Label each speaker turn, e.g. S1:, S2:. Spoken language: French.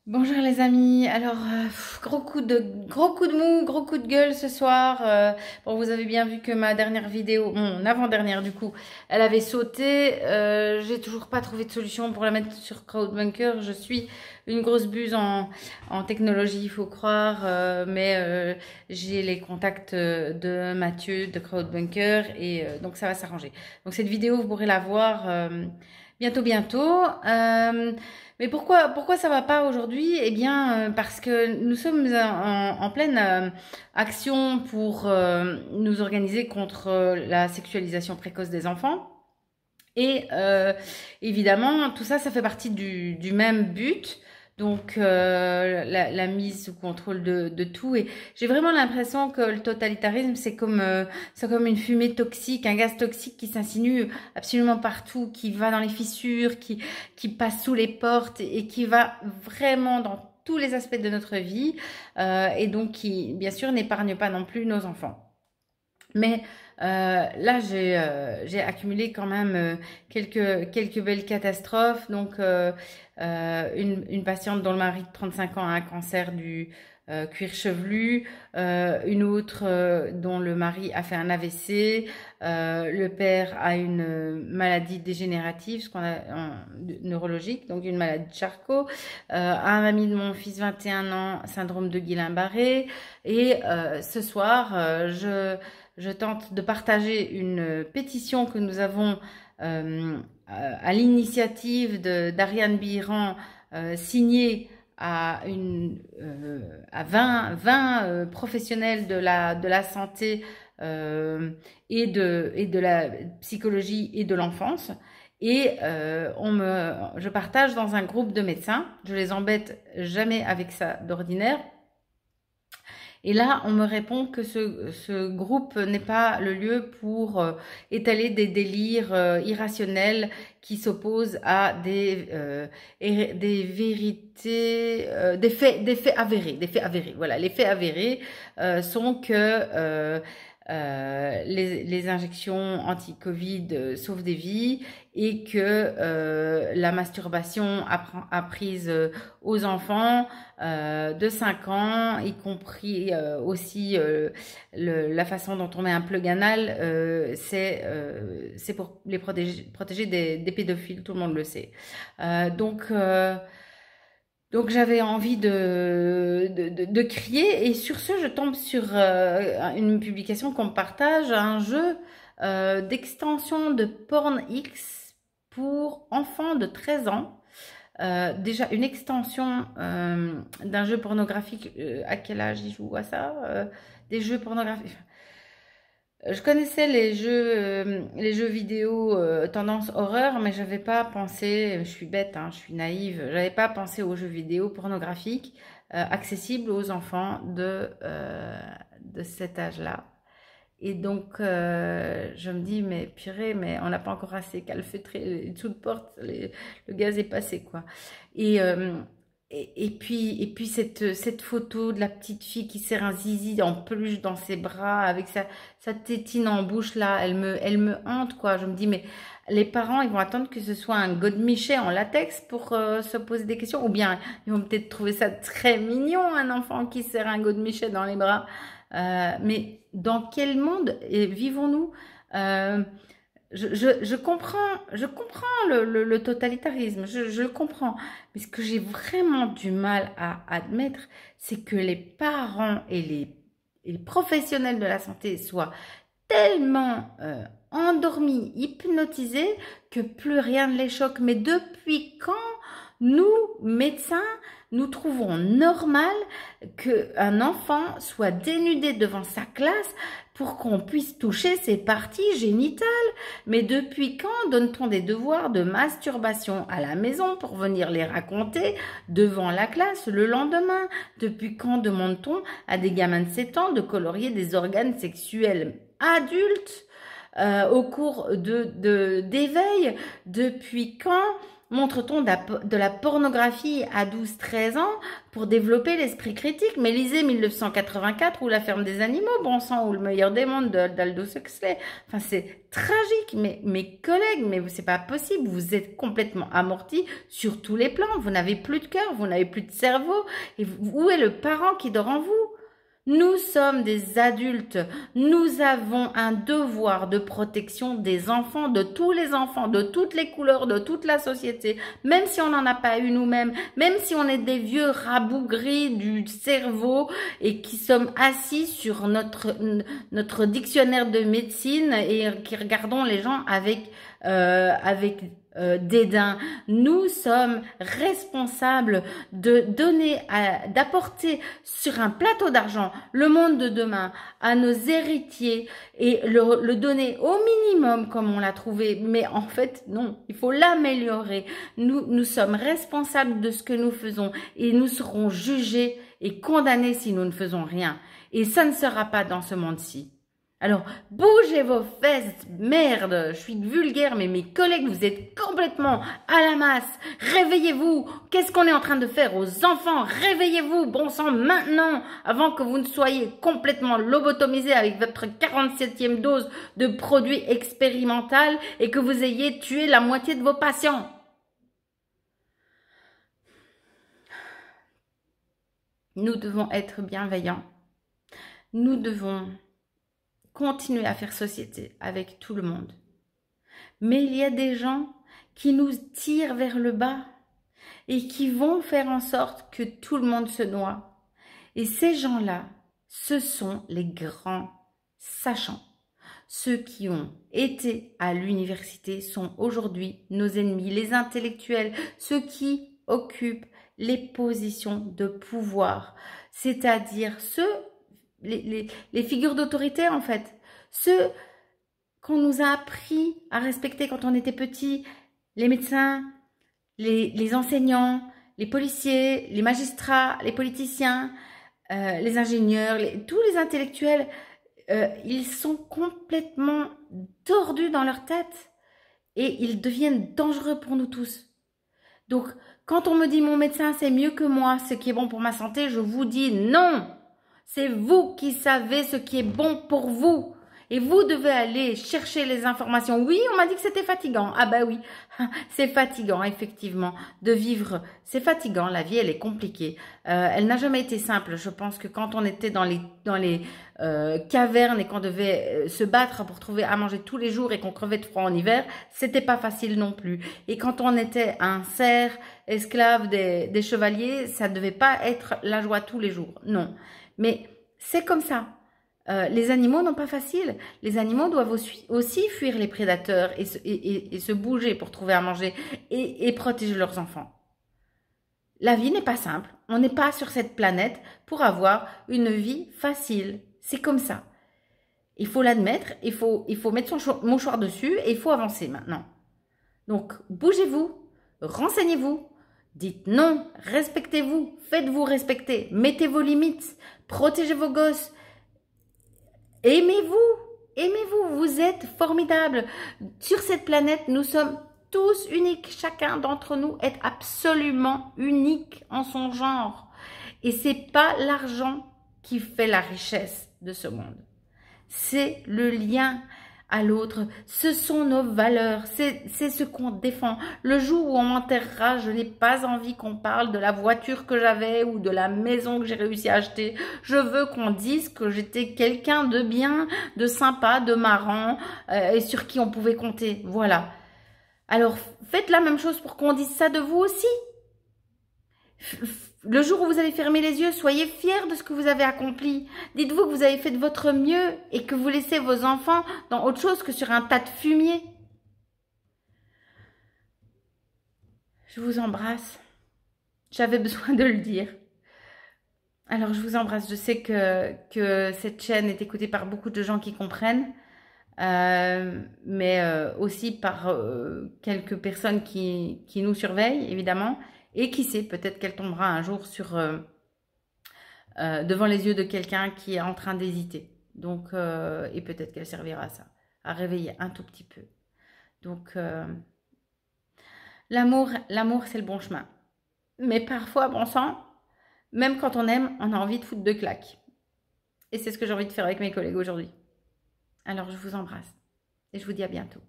S1: Bonjour les amis, alors gros coup de mou, gros coup de gueule ce soir. Bon, vous avez bien vu que ma dernière vidéo, mon avant-dernière du coup, elle avait sauté. J'ai toujours pas trouvé de solution pour la mettre sur Crowdbunker. Je suis une grosse buse en technologie, il faut croire, mais j'ai les contacts de Mathieu de Crowdbunker et donc ça va s'arranger. Donc cette vidéo, vous pourrez la voir bientôt. Mais pourquoi ça va pas aujourd'hui? Eh bien, parce que nous sommes en pleine action pour nous organiser contre la sexualisation précoce des enfants. Et évidemment, tout ça, ça fait partie du même but. Donc, la mise sous contrôle de tout. Et j'ai vraiment l'impression que le totalitarisme, c'est comme une fumée toxique, un gaz toxique qui s'insinue absolument partout, qui va dans les fissures, qui passe sous les portes et qui va vraiment dans tous les aspects de notre vie. Et donc, qui, bien sûr, n'épargne pas non plus nos enfants. Mais là, j'ai accumulé quand même quelques belles catastrophes. Donc, une patiente dont le mari de 35 ans a un cancer du cuir chevelu, une autre dont le mari a fait un AVC, le père a une maladie dégénérative, ce qu'on a neurologique, donc une maladie de Charcot, un ami de mon fils 21 ans, syndrome de Guillain-Barré, et ce soir, je tente de partager une pétition que nous avons à l'initiative d'Ariane Biran signée à 20 professionnels de la santé et de la psychologie et de l'enfance. Et je partage dans un groupe de médecins. Je les embête jamais avec ça d'ordinaire. Et là, on me répond que ce groupe n'est pas le lieu pour étaler des délires irrationnels qui s'opposent à des vérités, des faits avérés, des faits avérés. Voilà, les faits avérés sont que les injections anti-Covid sauvent des vies et que la masturbation apprise aux enfants de 5 ans, y compris aussi la façon dont on met un plug anal, c'est pour les protéger des pédophiles, tout le monde le sait. Donc j'avais envie de crier et sur ce, je tombe sur une publication qu'on me partage, un jeu d'extension de PornX pour enfants de 13 ans. Déjà, une extension d'un jeu pornographique, à quel âge ils jouent à ça? Des jeux pornographiques. Je connaissais les jeux vidéo tendance horreur, mais j'avais pas pensé, je suis bête, hein, je suis naïve, j'avais pas pensé aux jeux vidéo pornographiques accessibles aux enfants de cet âge-là. Et donc, je me dis, mais purée, mais on n'a pas encore assez calfeutré les dessous de porte, le gaz est passé, quoi. Et, euh, et puis cette photo de la petite fille qui serre un zizi en peluche dans ses bras avec sa tétine en bouche, là, elle me hante, quoi. Je me dis, mais les parents, ils vont attendre que ce soit un godemichet en latex pour se poser des questions, ou bien ils vont peut-être trouver ça très mignon, un enfant qui serre un godemichet dans les bras. Mais dans quel monde vivons-nous? Je comprends le totalitarisme, je le comprends. Mais ce que j'ai vraiment du mal à admettre, c'est que les parents et les professionnels de la santé soient tellement endormis, hypnotisés, que plus rien ne les choque. Mais depuis quand nous, médecins, nous trouvons normal qu'un enfant soit dénudé devant sa classe pour qu'on puisse toucher ses parties génitales? Mais depuis quand donne-t-on des devoirs de masturbation à la maison pour venir les raconter devant la classe le lendemain? Depuis quand demande-t-on à des gamins de 7 ans de colorier des organes sexuels adultes au cours d'éveil? Depuis quand montre-t-on de la pornographie à 12-13 ans pour développer l'esprit critique? Mais lisez 1984 ou La ferme des animaux, bon sang, ou Le meilleur des mondes d'Aldous Huxley. Enfin, c'est tragique, mais mes collègues, mais c'est pas possible, vous êtes complètement amortis sur tous les plans, vous n'avez plus de cœur, vous n'avez plus de cerveau, et où est le parent qui dort en vous? Nous sommes des adultes, nous avons un devoir de protection des enfants, de tous les enfants, de toutes les couleurs, de toute la société, même si on n'en a pas eu nous-mêmes, même si on est des vieux rabougris du cerveau et qui sommes assis sur notre dictionnaire de médecine et qui regardons les gens avec dédain. Nous sommes responsables de donner, d'apporter sur un plateau d'argent le monde de demain à nos héritiers et le donner au minimum comme on l'a trouvé. Mais en fait, non, il faut l'améliorer. Nous sommes responsables de ce que nous faisons et nous serons jugés et condamnés si nous ne faisons rien. Et ça ne sera pas dans ce monde-ci. Alors, bougez vos fesses, merde, je suis vulgaire, mais mes collègues, vous êtes complètement à la masse. Réveillez-vous. Qu'est-ce qu'on est en train de faire aux enfants? Réveillez-vous, bon sang, maintenant, avant que vous ne soyez complètement lobotomisés avec votre 47e dose de produit expérimental et que vous ayez tué la moitié de vos patients. Nous devons être bienveillants. Nous devons continuer à faire société avec tout le monde. Mais il y a des gens qui nous tirent vers le bas et qui vont faire en sorte que tout le monde se noie. Et ces gens-là, ce sont les grands sachants. Ceux qui ont été à l'université sont aujourd'hui nos ennemis, les intellectuels, ceux qui occupent les positions de pouvoir, c'est-à-dire ceux les figures d'autorité en fait, ceux qu'on nous a appris à respecter quand on était petit, les médecins, les enseignants, les policiers, les magistrats, les politiciens, les ingénieurs, tous les intellectuels, ils sont complètement tordus dans leur tête et ils deviennent dangereux pour nous tous. Donc, quand on me dit mon médecin c'est mieux que moi, ce qui est bon pour ma santé, je vous dis non. C'est vous qui savez ce qui est bon pour vous. Et vous devez aller chercher les informations. Oui, on m'a dit que c'était fatigant. Ah bah oui, c'est fatigant, effectivement, de vivre. C'est fatigant, la vie, elle est compliquée. Elle n'a jamais été simple. Je pense que quand on était dans les cavernes et qu'on devait se battre pour trouver à manger tous les jours et qu'on crevait de froid en hiver, c'était pas facile non plus. Et quand on était un serf, esclave des chevaliers, ça ne devait pas être la joie tous les jours. Non. Mais c'est comme ça. Les animaux n'ont pas facile. Les animaux doivent aussi fuir les prédateurs et se bouger pour trouver à manger et protéger leurs enfants. La vie n'est pas simple. On n'est pas sur cette planète pour avoir une vie facile. C'est comme ça. Il faut l'admettre, il faut mettre son mouchoir dessus et il faut avancer maintenant. Donc, bougez-vous, renseignez-vous, dites non, respectez-vous, faites-vous respecter, mettez vos limites, protégez vos gosses. Aimez-vous, vous êtes formidables. Sur cette planète, nous sommes tous uniques. Chacun d'entre nous est absolument unique en son genre. Et c'est pas l'argent qui fait la richesse de ce monde. C'est le lien à l'autre. Ce sont nos valeurs. C'est ce qu'on défend. Le jour où on m'enterrera, je n'ai pas envie qu'on parle de la voiture que j'avais ou de la maison que j'ai réussi à acheter. Je veux qu'on dise que j'étais quelqu'un de bien, de sympa, de marrant et sur qui on pouvait compter. Voilà. Alors, faites la même chose pour qu'on dise ça de vous aussi. Le jour où vous allez fermer les yeux, soyez fiers de ce que vous avez accompli. Dites-vous que vous avez fait de votre mieux et que vous laissez vos enfants dans autre chose que sur un tas de fumier. Je vous embrasse. J'avais besoin de le dire. Alors, je vous embrasse. Je sais que cette chaîne est écoutée par beaucoup de gens qui comprennent, mais aussi par quelques personnes qui nous surveillent, évidemment. Et qui sait, peut-être qu'elle tombera un jour devant les yeux de quelqu'un qui est en train d'hésiter. Donc, et peut-être qu'elle servira à ça, à réveiller un tout petit peu. Donc, L'amour, c'est le bon chemin. Mais parfois, bon sang, même quand on aime, on a envie de foutre deux claques. Et c'est ce que j'ai envie de faire avec mes collègues aujourd'hui. Alors, je vous embrasse et je vous dis à bientôt.